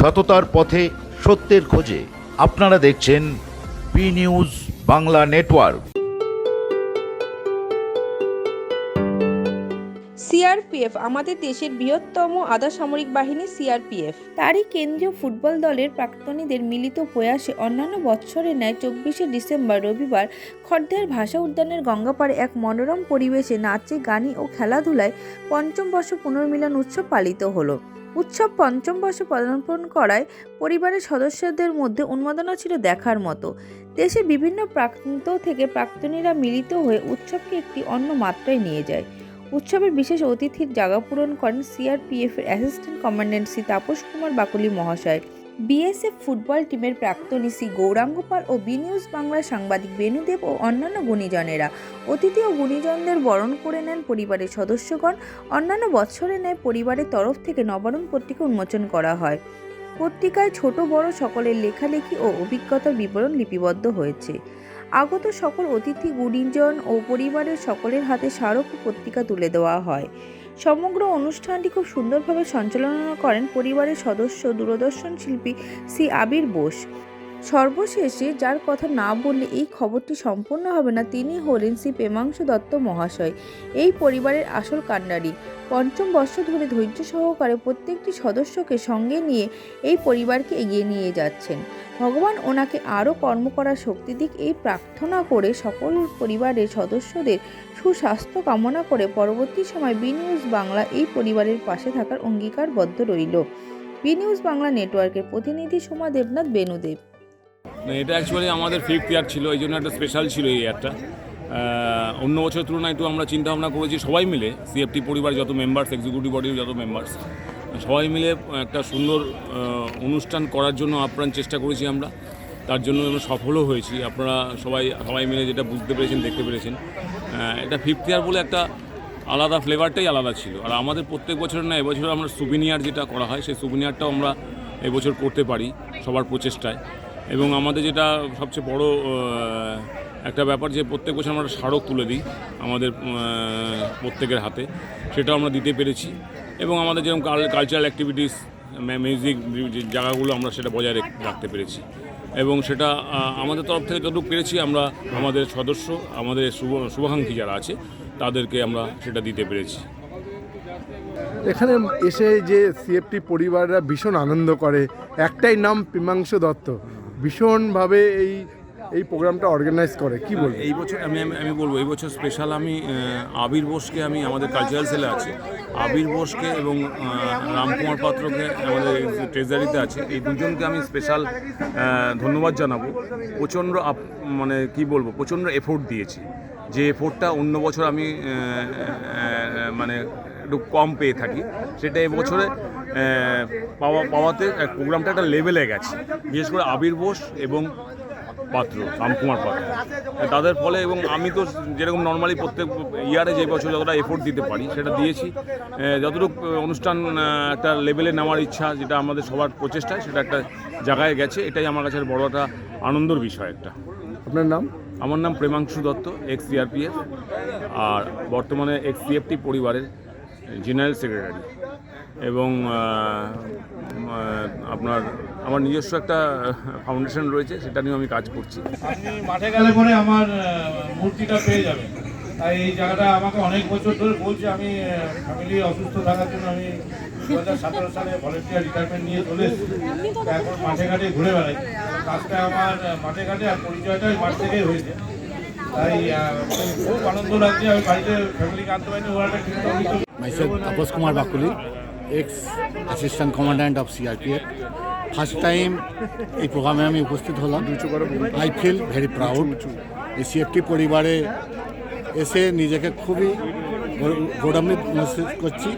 সততার পথে সত্যের খোঁজে। আপনারা দেখছেন B news Bangla network. CRPF আমাদের দেশের বৃহত্তম আধা সামরিক বাহিনী সিআরপিএফ। তারই কেন্দ্রীয় ফুটবল দলের প্রাক্তনীদের মিলিত প্রয়াসে অন্যান্য বৎসরের ন্যায় 24শে ডিসেম্বর রবিবার খড়দার ভাষা উদ্যানের গঙ্গাপাড়ে এক মনোরম পরিবেশে নাচে গানে ও খেলাধুলায় পঞ্চম বর্ষ পুনর্মিলন উৎসব পালিত হলো। উৎসব পঞ্চম বর্ষে পদার্পণ করায় পরিবারের সদস্যদের মধ্যে উন্মাদনা ছিল দেখার মতো। দেশের বিভিন্ন প্রান্ত থেকে প্রাক্তনীরা মিলিত হয়ে উৎসবকে একটি অন্য মাত্রায় নিয়ে যায়। উৎসবের বিশেষ অতিথির জায়গা পূরণ করেন সিআরপিএফের অ্যাসিস্ট্যান্ট কমান্ড্যান্ট শ্রী তাপস কুমার বাকুলি মহাশয়, বিএসএফ ফুটবল টিমের প্রাক্তনী শ্রী গৌরাঙ্গ পাল ও বি নিউজ বাংলার সাংবাদিক বেনুদেব ও অন্যান্য গুণীজনেরা। অতিথি ও গুণীজনদের বরণ করে নেন পরিবারের সদস্যগণ। অন্যান্য বৎসরের ন্যায় পরিবারের তরফ থেকে নবারুণ পত্রিকা উন্মোচন করা হয়। পত্রিকায় ছোট বড় সকলের লেখালেখি ও অভিজ্ঞতার বিবরণ লিপিবদ্ধ হয়েছে। আগত সকল অতিথি গুণীজন ও পরিবারের সকলের হাতে স্মারক ও পত্রিকা তুলে দেওয়া হয়। সমগ্র অনুষ্ঠানটি খুব সুন্দরভাবে সঞ্চালনা করেন পরিবারের সদস্য দূরদর্শন শিল্পী শ্রী আবির বোস। সর্বশেষে যার কথা না বললে এই খবরটি সম্পূর্ণ হবে না, তিনি হলেন শ্রী প্রেমাংশু দত্ত মহাশয়, এই পরিবারের আসল কাণ্ডারি। পঞ্চম বর্ষ ধরে ধৈর্য সহকারে প্রত্যেকটি সদস্যকে সঙ্গে নিয়ে এই পরিবারকে এগিয়ে নিয়ে যাচ্ছেন। ভগবান ওনাকে আরও কর্ম করার শক্তি দিক, এই প্রার্থনা করে সকল পরিবারের সদস্যদের সুস্বাস্থ্য কামনা করে পরবর্তী সময় বি নিউজ বাংলা এই পরিবারের পাশে থাকার অঙ্গীকারবদ্ধ রইল। বি নিউজ বাংলা নেটওয়ার্কের প্রতিনিধি সোমা দেবনাথ, বেনুদেব। এটা অ্যাকচুয়ালি আমাদের 5th ইয়ার ছিল, এই জন্য একটা স্পেশাল ছিল এই ইয়ারটা। অন্য বছর তুলনায় একটু আমরা চিন্তা ভাবনা করেছি সবাই মিলে, সিএফটি পরিবার যত মেম্বার্স, এক্সিকিউটিভ বডির যত মেম্বার্স, সবাই মিলে একটা সুন্দর অনুষ্ঠান করার জন্য আপ্রাণ চেষ্টা করেছি আমরা। তার জন্য আমরা সফলও হয়েছি। আপনারা সবাই মিলে যেটা বুঝতে পেরেছেন, দেখতে পেরেছেন, এটা 5th ইয়ার বলে একটা আলাদা ফ্লেভারটাই আলাদা ছিল। আর আমাদের প্রত্যেক বছর না, এবছর আমরা সুভিনিয়ার যেটা করা হয় সেই সুভিনিয়ারটাও আমরা এবছর করতে পারি সবার প্রচেষ্টায়। এবং আমাদের যেটা সবচেয়ে বড় একটা ব্যাপার, যে প্রত্যেক বছর আমরা স্মারক তুলে দিই আমাদের প্রত্যেকের হাতে, সেটাও আমরা দিতে পেরেছি। এবং আমাদের যেরকম কালচারাল অ্যাক্টিভিটিস, মিউজিক জায়গাগুলো আমরা সেটা বজায় রাখতে পেরেছি। এবং সেটা আমাদের তরফ থেকে যতটুকু পেরেছি আমরা আমাদের সদস্য, আমাদের শুভাকাঙ্ক্ষী যারা আছে তাদেরকে আমরা সেটা দিতে পেরেছি। এখানে এসে যে সিএফটি পরিবাররা ভীষণ আনন্দ করে, একটাই নাম প্রেমাংশু দত্ত, ভীষণভাবে এই প্রোগ্রামটা অর্গানাইজ করে। কি বলবো এই বছর আমি বলবো এই বছর স্পেশাল আমি আবির বোসকে, আমি আমাদের কালচারাল সেলে আছে আবির বোসকে এবং রামকুমার পাত্রকে আমাদের ট্রেজারিতে আছে, এই দুজনকে আমি স্পেশাল ধন্যবাদ জানাবো। প্রচণ্ড মানে কি বলবো, প্রচণ্ড এফোর্ট দিয়েছি, যে এফোর্টটা অন্য বছর আমি মানে একটু কম পেয়ে থাকি, সেটা এবছরে পাওয়াতে প্রোগ্রামটা একটা লেভেলে গেছে। বিশেষ করে আবির বোস এবং রামকুমার পাত্র, তাদের ফলে। এবং আমি তো যেরকম নর্মালি প্রত্যেক ইয়ারে যে বছর যতটা এফোর্ট দিতে পারি সেটা দিয়েছি। যতটুকু অনুষ্ঠান একটা লেভেলে নেওয়ার ইচ্ছা, যেটা আমাদের সবার প্রচেষ্টায়, সেটা একটা জায়গায় গেছে। এটাই আমার কাছে বড় একটা আনন্দর বিষয় একটা। আপনার নাম? আমার নাম প্রেমাংশু দত্ত, এক্স সিআরপিএফ, আর বর্তমানে এক্স সিএফটি পরিবারের জেনারেল সেক্রেটারি। এবং আমার নিজস্ব একটা ফাউন্ডেশন রয়েছে, সেটা নিয়েও আমি কাজ করছি। আপনি মাঠে গেলে পরে আমার মূর্তিটা পেয়ে যাবেন। তাই এই জায়গাটা আমাকে অনেক বছর ধরে বলছে। আমি ফ্যামিলি অসুস্থ থাকার জন্য আমি 2017 সালে ভলেন্টিয়ার রিটায়ারমেন্ট নিয়ে চলে এসেছি। এখন মাঠে ঘাটে ঘুরে বেড়াই। কাজটা আমার মাঠে ঘাটে, আর পরিচয়টা মাঠ থেকেই হয়েছে। তাই খুব আনন্দ লাগছে। আমি বাড়িতে ফ্যামিলিকে আনতে পারিনি, ওরা একটা ঠিক। Myself, Tapas Kumar Bakuli, ex-assistant commandant of CRPF. First time এই প্রোগ্রামে আমি উপস্থিত হলাম। I feel very proud. এই সিএফটি পরিবারে এসে নিজেকে খুবই গৌরবান্বিত মনে করছি,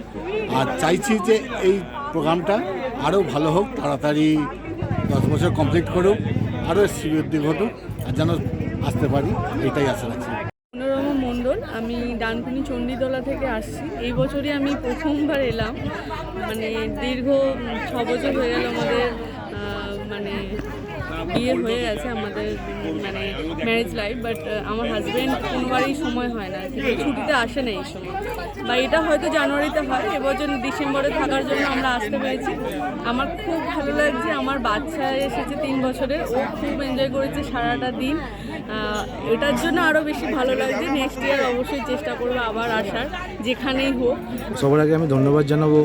আর চাইছি যে এই প্রোগ্রামটা আরও ভালো হোক, তাড়াতাড়ি 10 বছর কমপ্লিট করুক, আরও শ্রীবৃদ্ধি ঘটুক, আর যেন আসতে পারি, এটাই আশা রাখছি। মনোরমা মণ্ডল, আমি ডানকুনি চণ্ডীতলা থেকে আসছি। এই বছরই আমি প্রথমবার এলাম। মানে দীর্ঘ 6 বছর হয়ে গেল আমাদের মানে বিয়ে হয়ে গেছে আমাদের মানে ম্যারেজ লাইফ, বাট আমার হাজব্যান্ড কোনোবারই সময় হয় না, ছুটিতে আসে না এই সময়, বা এটা হয়তো জানুয়ারিতে হয়, এবছর ডিসেম্বরে থাকার জন্য আমরা আসতে পেরেছি। আমার খুব ভালো লাগছে, আমার বাচ্চা এসেছে 3 বছরের, ও খুব এনজয় করেছে সারাটা দিন, এটার জন্য আরও বেশি ভালো লাগছে। নেক্সট ইয়ার অবশ্যই চেষ্টা করবো আবার আসার, যেখানেই হোক। সবার আগে আমি ধন্যবাদ জানাবো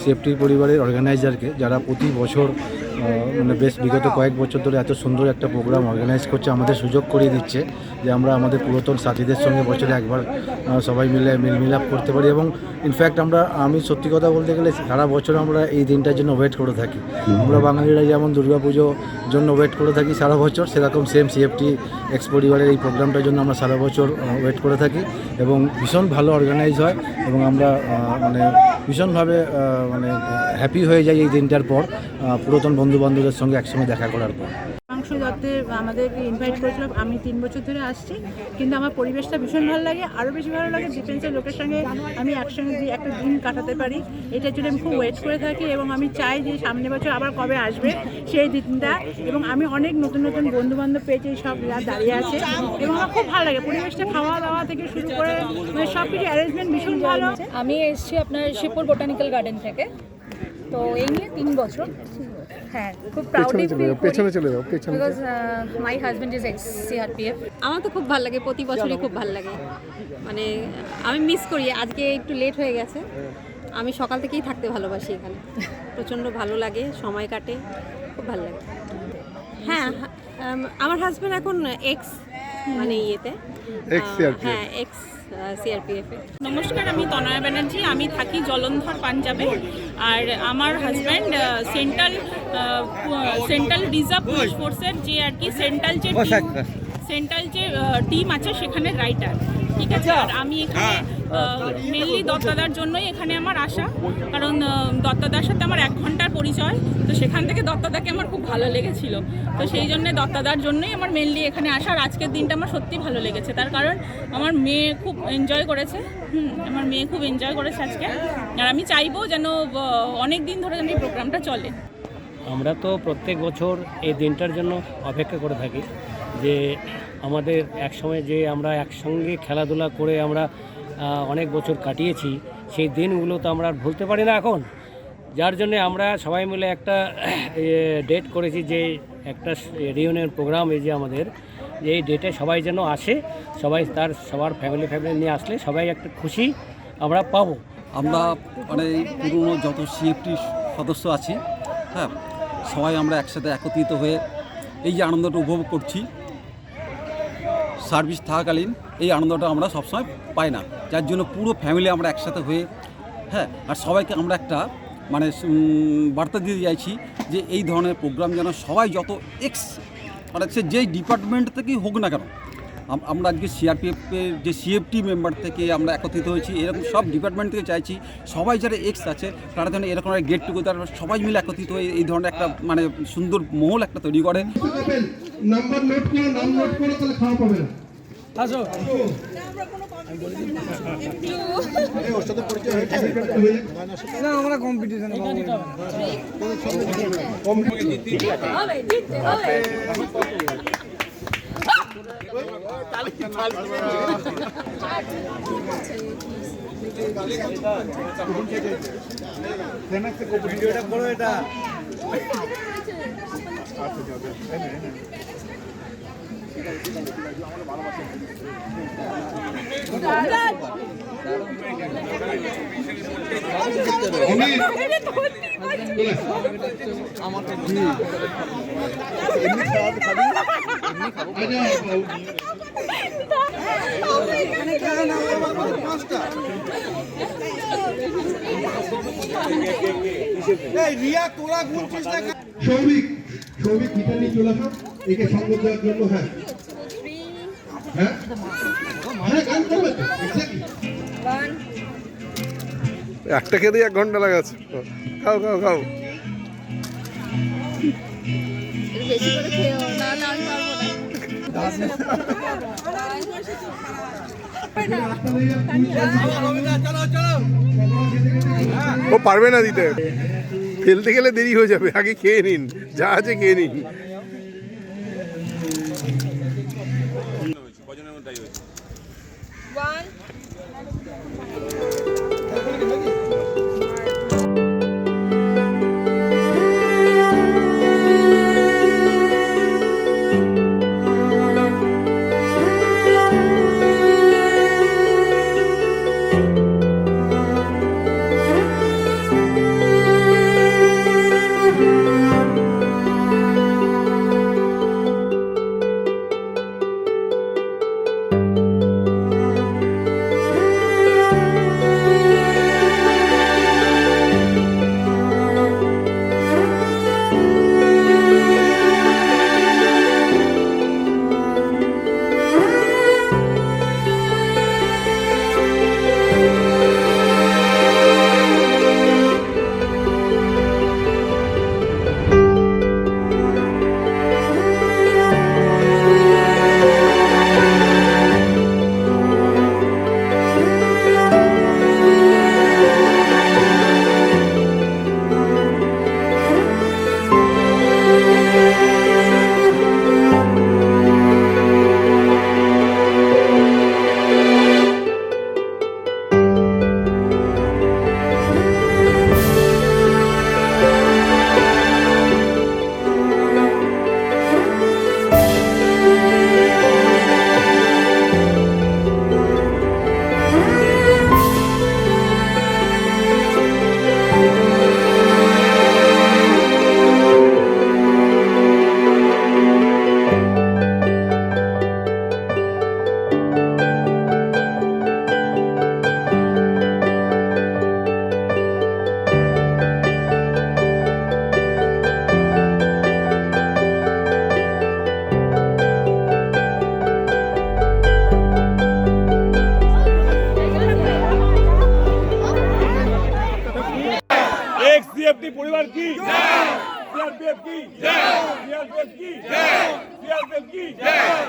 সেফটি পরিবারের অর্গানাইজারকে, যারা প্রতি বছর মানে বেশ বিগত কয়েক বছর ধরে এত সুন্দর একটা প্রোগ্রাম অর্গানাইজ করছে, আমাদের সুযোগ করিয়ে দিচ্ছে যে আমরা আমাদের পুরাতন সাথীদের সঙ্গে বছরে একবার সবাই মিলে মিলমিলাপ করতে পারি। এবং ইনফ্যাক্ট আমি সত্যি কথা বলতে গেলে সারা বছর আমরা এই দিনটার জন্য ওয়েট করে থাকি। আমরা বাঙালিরা যেমন দুর্গাপুজোর জন্য ওয়েট করে থাকি সারা বছর, সেরকম সেম সিএফটি এক্স পরিবারের এই প্রোগ্রামটার জন্য আমরা সারা বছর ওয়েট করে থাকি এবং ভীষণ ভালো অর্গানাইজ হয় এবং আমরা মানে ভীষণভাবে মানে হ্যাপি হয়ে যাই এই দিনটার পর, পুরাতন বন্ধুবান্ধবের সঙ্গে একসঙ্গে দেখা করার পর। মাংস দত্তে আমাদেরকে ইনভাইট করেছিল, আমি 3 বছর ধরে আসছি, কিন্তু আমার পরিবেশটা ভীষণ ভালো লাগে। আরও বেশি ভালো লাগে ডিফেন্সের লোকের সঙ্গে আমি একসঙ্গে দিয়ে একটা দিন কাটাতে পারি, এটার জন্য আমি খুব ওয়েট করে থাকি এবং আমি চাই যে সামনের বছর আবার কবে আসবে সেই দিনটা। এবং আমি অনেক নতুন নতুন বন্ধুবান্ধব পেয়েছি, সব দাঁড়িয়ে আছে এবং আমার খুব ভালো লাগে পরিবেশটা, খাওয়া দাওয়া থেকে শুরু করে মানে সব কিছু অ্যারেঞ্জমেন্ট ভীষণ ভালো। আমি এসেছি আপনার শিবপুর বোটানিক্যাল গার্ডেন থেকে, তো এই নিয়ে 3 বছর। হ্যাঁ, খুব প্রাউডলি পেছনে চলে যাও পেছনে। Because my husband is x CRPF. আমার তো খুব ভালো লাগে, প্রতি বছরই খুব ভালো লাগে, মানে আমি মিস করি, আজকে একটু লেট হয়ে গেছে। আমি সকাল থেকেই থাকতে ভালোবাসি এখানে, প্রচণ্ড ভালো লাগে, সময় কাটে, খুব ভালো লাগে। হ্যাঁ, আমার হাজব্যান্ড এখন এক্স মানে ইয়েতে, হ্যাঁ এক্স সিআরপিএফ। নমস্কার, আমি তনয়া ব্যানার্জি, আমি থাকি জলন্ধর পাঞ্জাবে, আর আমার হাজব্যান্ড সেন্ট্রাল রিজার্ভ পুলিশ ফোর্সের যে আর কি সেন্ট্রাল যে টিম আছে সেখানে রাইটার, ঠিক আছে। আর আমি এখানে মেনলি দত্তাদার জন্যই এখানে আমার আসা, কারণ দত্তাদার সাথে আমার 1 ঘন্টার পরিচয়, তো সেখান থেকে দত্তাদাকে আমার খুব ভালো লেগেছিল, তো সেই জন্যে দত্তাদার জন্যই আমার মেনলি এখানে আসা। আর আজকের দিনটা আমার সত্যি ভালো লেগেছে, তার কারণ আমার মেয়ে খুব এনজয় করেছে, আমার মেয়ে খুব এনজয় করেছে আজকে, আর আমি চাইবো যেন অনেক দিন ধরে যেন এই প্রোগ্রামটা চলে। আমরা তো প্রত্যেক বছর এই দিনটার জন্য অপেক্ষা করে থাকি, যে আমাদের একসময় যে আমরা একসঙ্গে খেলাধুলা করে আমরা অনেক বছর কাটিয়েছি, সেই দিনগুলো তো আমরা আর ভুলতে পারি না এখন, যার জন্য আমরা সবাই মিলে একটা ডেট করেছি যে একটা রিউনিয়ন প্রোগ্রাম, এই যে আমাদের এই ডেটে সবাই যেন আসে, সবাই সবার ফ্যামিলি নিয়ে আসলে সবাই একটা খুশি আমরা পাবো। আমরা মানে পুরনো যত সিএফটি সদস্য আছি, হ্যাঁ, সবাই আমরা একসাথে একত্রিত হয়ে এই যে আনন্দটা উপভোগ করছি, সার্ভিস থাকাকালীন এই আনন্দটা আমরা সবসময় পাই না, যার জন্য পুরো ফ্যামিলি আমরা একসাথে হয়ে, হ্যাঁ, আর সবাইকে আমরা একটা মানে বার্তা দিতে চাইছি যে এই ধরনের প্রোগ্রাম যেন সবাই যত মানে সে যেই ডিপার্টমেন্ট থেকেই হোক না কেন, আমরা আজকে সিআরপিএফের যে সিএফটি মেম্বার থেকে আমরা একত্রিত হয়েছি, এরকম সব ডিপার্টমেন্ট থেকে চাইছি সবাই যারা এক্স আছে তারা যেন এরকম একটা গেট টুগেদার সবাই মিলে একত্রিত হয়ে এই ধরনের একটা মানে সুন্দর মহল একটা তৈরি করে। নাম্বার নোট করো, নাম নোট করো, তাহলে খাওয়া পাবে না। আসো না, আমরা কম্পিটিশন ভিডিওটা করো, এটা সৌভিক গিটার নিয়ে চলে আসো, একে সঙ্গ দেওয়ার জন্য। হ্যাঁ হ্যাঁ হ্যাঁ, গান করবে তো, একটা খেতে 1 ঘন্টা লাগাচ্ছে। খাও খাও খাও। বেশি করে খেও না, না আমি পারবো ও পারবে না দিতে, ফেলতে গেলে দেরি হয়ে যাবে, আগে খেয়ে নিন, যা আছে খেয়ে নিন। সিএফটি পরিবার কি সিআরপিএফ কি সিআরপিএফ কি সিআরপিএফ কি